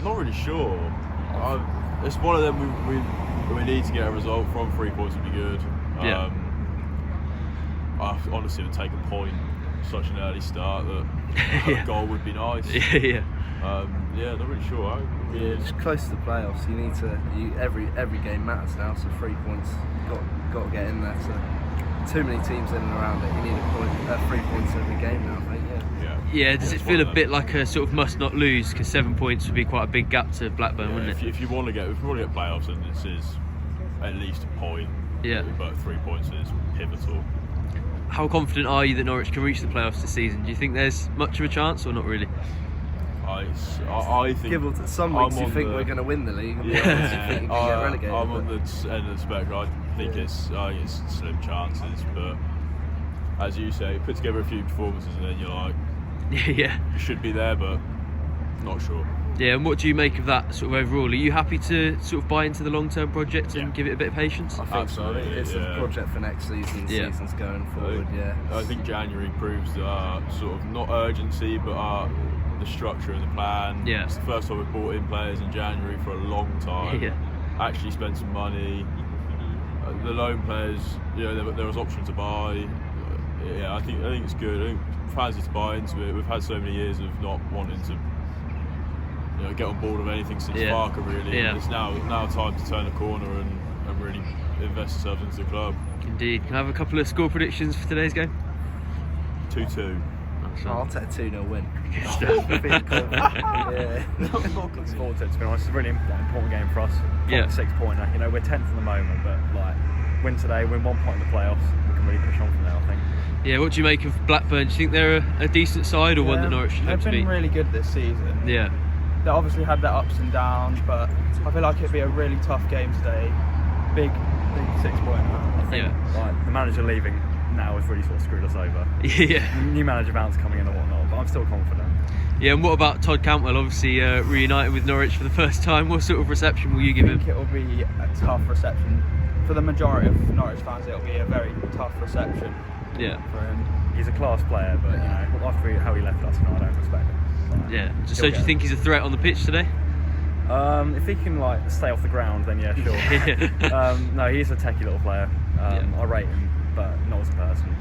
Not really sure. It's one of them we need to get a result from. 3 points would be good. I honestly would take a point. Such an early start that a goal would be nice. Not really sure. It's close to the playoffs. You need to. Every game matters now. So 3 points. Got to get in there. So too many teams in and around it. You need 3 points every game now. I think. Yeah, does it feel a bit like a sort of must not lose? Because 7 points would be quite a big gap to Blackburn, wouldn't it? If you want to get playoffs, then this is at least a point. Yeah. But 3 points is pivotal. How confident are you that Norwich can reach the playoffs this season? Do you think there's much of a chance or not really? I think. Some weeks you think we're going to win the league, and others you think you can get relegated. I'm on the end of the spectrum. I think it's slim chances, but as you say, put together a few performances and then you're like, you should be there, but not sure. Yeah, and what do you make of that sort of overall? Are you happy to sort of buy into the long-term project and give it a bit of patience? I think so. It's a project for next season, seasons going forward. I think January proves the sort of not urgency, but the structure and the plan. It's the first time we've brought in players in January for a long time. Actually spent some money. The loan players, there was option to buy. I think it's good. I think fans need to buy into it. We've had so many years of not wanting to get on board with anything since Barker really. It's now time to turn a corner and really invest ourselves into the club. Indeed. Can I have a couple of score predictions for today's game? 2-2. I'll take a 2-0 win. Not looking forward to it, to be honest. It's a really important game for us. 6-pointer. We're 10th at the moment, but win today, win 1 point in the playoffs, we can really push on from there, I think. Yeah, what do you make of Blackburn? Do you think they're a decent side or one that Norwich should hope to beat? They've been really good this season. Yeah. They obviously had their ups and downs, but I feel like it'd be a really tough game today. Big 6-pointer. I think the manager leaving now has really sort of screwed us over. New manager bounce coming in and whatnot, but I'm still confident. Yeah, and what about Todd Cantwell? Obviously reunited with Norwich for the first time. What sort of reception will you give him? I think it will be a tough reception. For the majority of Norwich fans, it will be a very tough reception. For him. He's a class player, but after how he left us, I don't respect him. So do you think he's a threat on the pitch today? If he can stay off the ground, then sure. No, he's a techie little player. I rate him, but not as a person.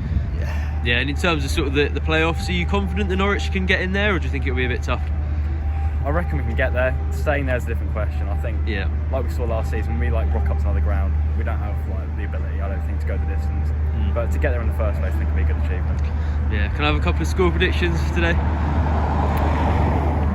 Yeah, and in terms of sort of the playoffs, are you confident that Norwich can get in there, or do you think it'll be a bit tough? I reckon we can get there. Staying there is a different question. I think, like we saw last season, when we rock up to another ground, we don't have the ability, I don't think, to go the distance. But to get there in the first place, I think it'll be a good achievement. Yeah, can I have a couple of score predictions for today?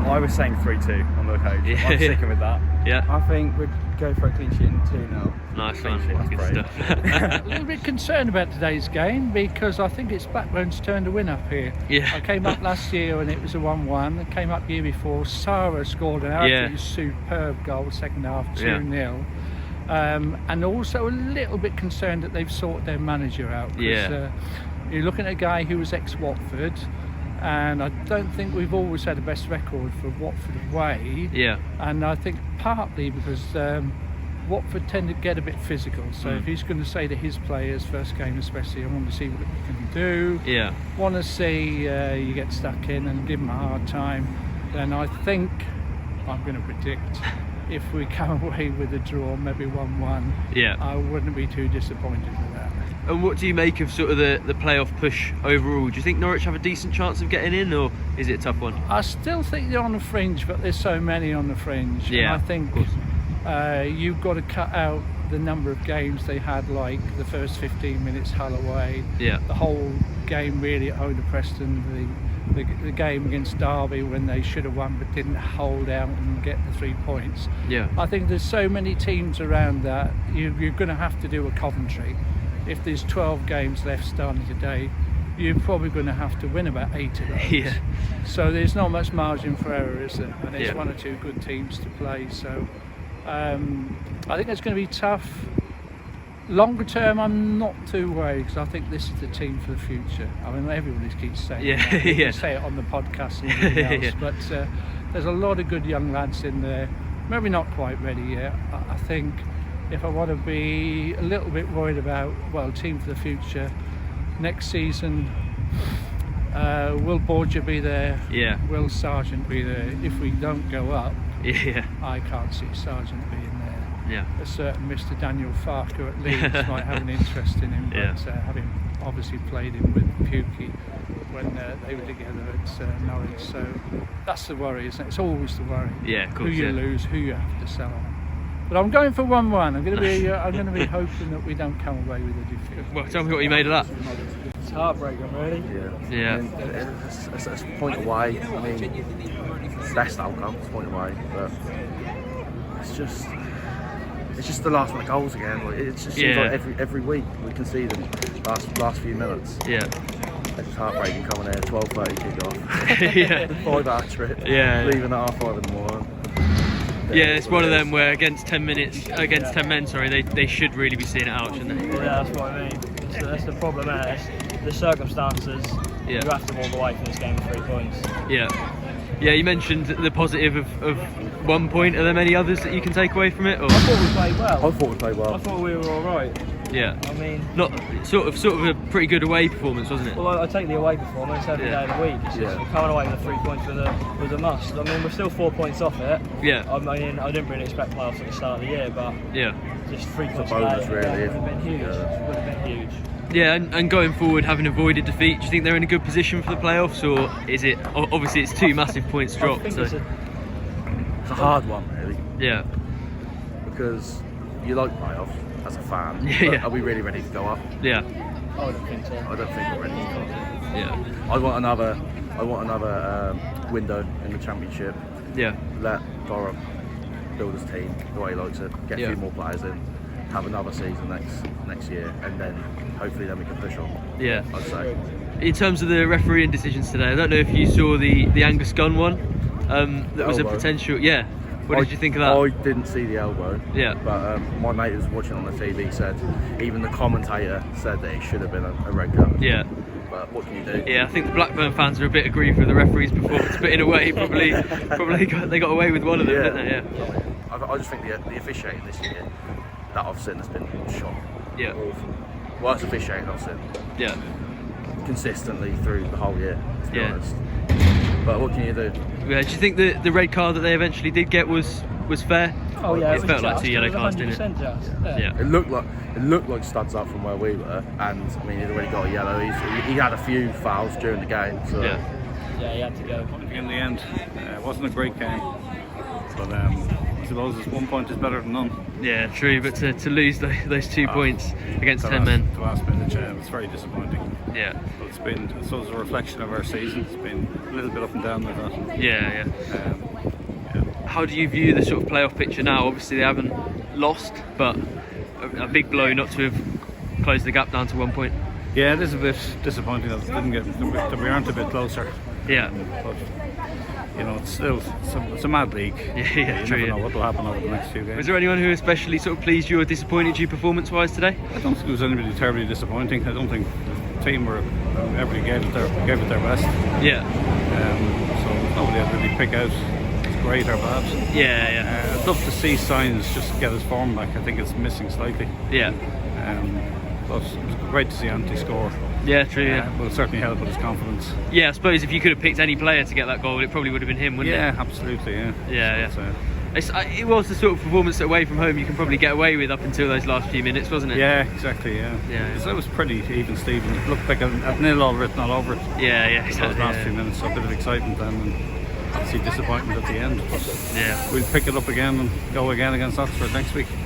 I was saying 3-2 on the coach. I'm sticking with that. I think we'd go for a clean sheet and 2-0. Nice one. Good stuff. A little bit concerned about today's game because I think it's Blackburn's turn to win up here. I came up last year and it was a 1-1. I came up year before. Sarah scored an absolutely superb goal, second half, 2-0. And also a little bit concerned that they've sorted their manager out. You're looking at a guy who was ex-Watford, and I don't think we've always had the best record for Watford away. And I think partly because Watford tend to get a bit physical, so if he's going to say to his players, first game especially, I want to see what you can do, want to see you get stuck in and give them a hard time, then I think I'm going to predict if we come away with a draw, maybe 1-1, I wouldn't be too disappointed with that. And what do you make of sort of the playoff push overall? Do you think Norwich have a decent chance of getting in, or is it a tough one? I still think they're on the fringe, but there's so many on the fringe. And I think you've got to cut out the number of games they had, like the first 15 minutes Hull away, the whole game really at home to Preston, the game against Derby when they should have won but didn't hold out and get the 3 points. I think there's so many teams around that you're going to have to do a Coventry. If there's 12 games left starting today, you're probably going to have to win about 8 of those. So there's not much margin for error, is there? And it's 1 or 2 good teams to play. So I think it's going to be tough. Longer term, I'm not too worried because I think this is the team for the future. I mean, everybody keeps saying that. You say it on the podcast and everything else, but there's a lot of good young lads in there. Maybe not quite ready yet. I think if I want to be a little bit worried about, team for the future, next season, will Borgia be there? Will Sargent be there? If we don't go up, Yeah. I can't see Sargent being there. Yeah. A certain Mr. Daniel Farker at Leeds might have an interest in him, but having obviously played him with Pukki when they were together at Norwich, so that's the worry, isn't it? It's always the worry. Yeah, of course. Who you lose, who you have to sell on. But I'm going for 1-1. I'm going to be hoping that we don't come away with a defeat. Well, tell me what you made of that. It's heartbreaking, really. Yeah. I mean, it's a point away. I mean, best outcome, it's a point away, but it's just the last minute goals again. Like, it just seems like every week we concede them last few minutes. Yeah. It's just heartbreaking coming here, 12:30 kick-off. Yeah. 5-hour trip. Yeah. Leaving at 5:30 in the morning. Yeah, it's one of them where against 10 men, they should really be seeing it out, shouldn't they? Yeah, that's what I mean. That's the problem there. It's the circumstances. You have to walk away from this game with 3 points. Yeah. Yeah, you mentioned the positive of 1 point. Are there many others that you can take away from it? Or? I thought we played well. I thought we played well. I thought we were all right. Yeah. I mean, not sort of a pretty good away performance, wasn't it? Well, I take the away performance every day of the week. It's just coming away with the 3 points was a must. I mean, we're still 4 points off it. Yeah. I mean, I didn't really expect playoffs at the start of the year, but just 3 points bonus, today really. would have been huge. Would have been huge. Yeah, and going forward, having avoided defeat, do you think they're in a good position for the playoffs, or is it obviously it's 2 massive points dropped? So it's a hard one, really. Yeah. Because you like playoffs as a fan. Yeah. Are we really ready to go up? Yeah. I don't think so. I don't think we're ready to go up. Yeah. I want another window in the championship. Yeah. Let Borough build his team the way he likes it. Get a few more players in. Have another season next year, and then hopefully we can push on. Yeah. I'd say. In terms of the refereeing decisions today, I don't know if you saw the Angus Gunn one. That was a potential. Yeah. What did you think of that? I didn't see the elbow. Yeah. But my mate who was watching on the TV said even the commentator said that it should have been a red card. Yeah. But what can you do? Yeah, I think the Blackburn fans are a bit aggrieved with the referee's performance, but in a way, probably they got away with one of them, didn't they? Yeah. I just think the officiating this year that I've seen has been shot. Yeah. Awful. Worst officiating I've seen. Yeah. Consistently through the whole year, to be honest. But what can you do? Yeah, do you think the red card that they eventually did get was fair? Oh yeah, it felt like 2 yellow cards, didn't it? Yeah. It looked like studs up from where we were, and I mean he'd already got a yellow. He had a few fouls during the game, so yeah, he had to go. In the end, it wasn't a great game, but I suppose 1 point is better than none. Yeah, true, but to lose those 2 points against 10 men. To last minute, it's very disappointing. Yeah. But it's been, I suppose, a reflection of our season. It's been a little bit up and down like that. Yeah. How do you view the sort of playoff picture now? Obviously they haven't lost, but a big blow not to have closed the gap down to 1 point. Yeah, it is a bit disappointing that we aren't a bit closer. Yeah. But it's still it's a mad league. Yeah, you true. never know what will happen over the next few games. Was there anyone who especially sort of pleased you or disappointed you performance-wise today? I don't think it was anybody terribly disappointing. I don't think the team everybody gave it their best. Yeah. So nobody had really pick out great or bad. Yeah. I'd love to see Signs just get his form back. I think it's missing slightly. Yeah. But it was great to see Ante score. Yeah, true. Yeah. Will certainly help with his confidence. Yeah, I suppose if you could have picked any player to get that goal, it probably would have been him, wouldn't it? Yeah, absolutely. Yeah. It was the sort of performance away from home you can probably get away with up until those last few minutes, wasn't it? Yeah, exactly. Yeah. So it was pretty even, Stephen. It looked like a nil all written all over it. Yeah. Exactly, those last few minutes, so a bit of excitement then, and obviously disappointment at the end. But we'll pick it up again and go again against Oxford next week. Yeah.